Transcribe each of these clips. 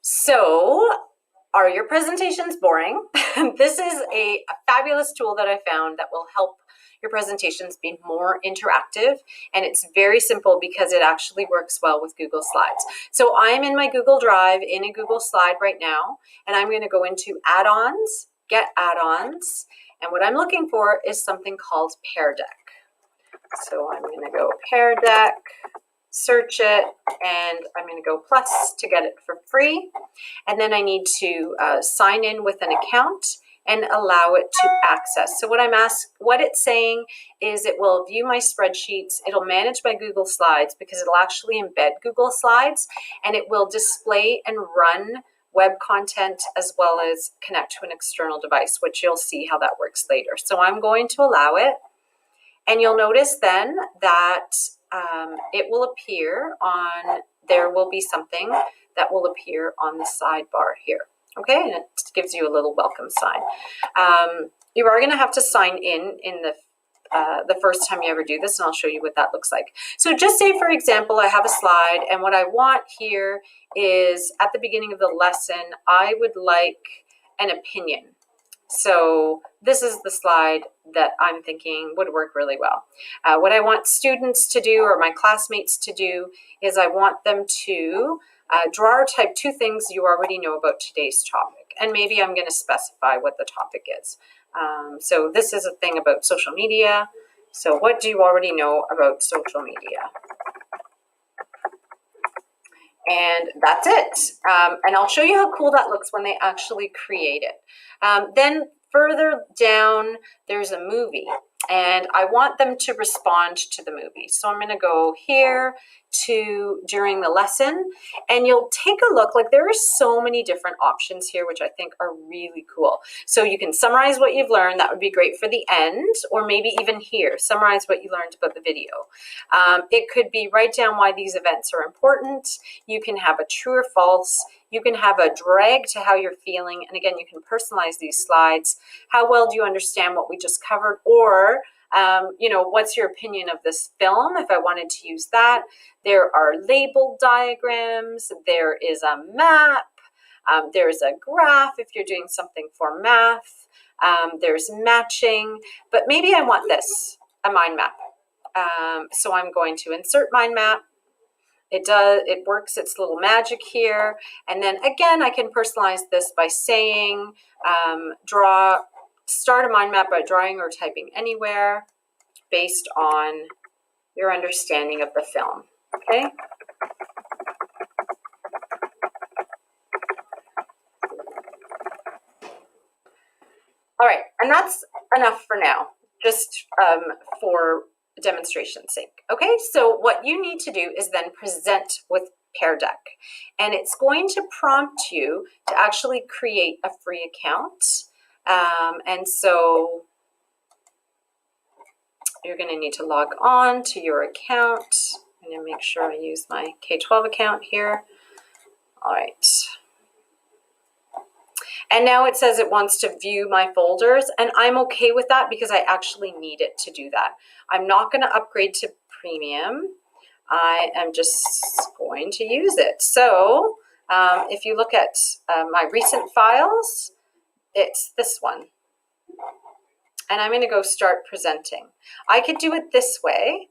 So, are your presentations boring? This is a fabulous tool that I found that will help your presentations be more interactive, and it's very simple because it actually works well with Google Slides. So I'm in my Google Drive in a Google Slide right now, and I'm going to go into add-ons, get add-ons, and what I'm looking for is something called PEARDECK. So I'm going to go PEARDECK, search it, and I'm going to go plus to get it for free. And then I need to sign in with an account and allow it to access. So what it's saying is it will view my spreadsheets, it'll manage my Google Slides because it'll actually embed Google Slides, and it will display and run web content as well as connect to an external device, which you'll see how that works later. So I'm going to allow it, and you'll notice then that it will appear on, there will be something that will appear on the sidebar here. Okay, and it gives you a little welcome sign. You are going to have to sign in the first time you ever do this, and I'll show you what that looks like. So just say, for example, I have a slide, and what I want here is at the beginning of the lesson, I would like an opinion. So this is the slide that I'm thinking would work really well. What I want students to do, or my classmates to do, is I want them to draw or type 2 things you already know about today's topic. And maybe I'm going to specify what the topic is. So this is a thing about social media. So what do you already know about social media? And that's it. And I'll show you how cool that looks when they actually create it. Then further down, there's a movie, and I want them to respond to the movie. So I'm going to go here to during the lesson, and you'll take a look. Like, there are so many different options here, which I think are really cool. So you can summarize what you've learned. That would be great for the end, or maybe even here, summarize what you learned about the video. It could be write down why these events are important. You can have a true or false. You can have a drag to how you're feeling. And again, you can personalize these slides. How well do you understand what we just covered? Or, what's your opinion of this film, if I wanted to use that? There are label diagrams. There is a map. There's a graph if you're doing something for math. There's matching. But maybe I want this, a mind map. So I'm going to insert mind map. It works its little magic here. And then again, I can personalize this by saying, start a mind map by drawing or typing anywhere based on your understanding of the film, okay? All right, and that's enough for now, just for demonstration's sake. Okay, so what you need to do is then present with PEARDECK, and it's going to prompt you to actually create a free account. And so you're going to need to log on to your account. I'm going to make sure I use my K-12 account here. All right. And now it says it wants to view my folders, and I'm okay with that because I actually need it to do that. I'm not going to upgrade to premium. I am just going to use it. So if you look at my recent files, it's this one. And I'm going to go start presenting. I could do it this way,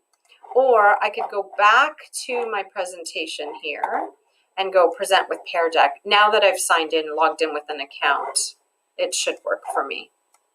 or I could go back to my presentation here and go present with PEARDECK. Now that I've signed in, logged in with an account, it should work for me.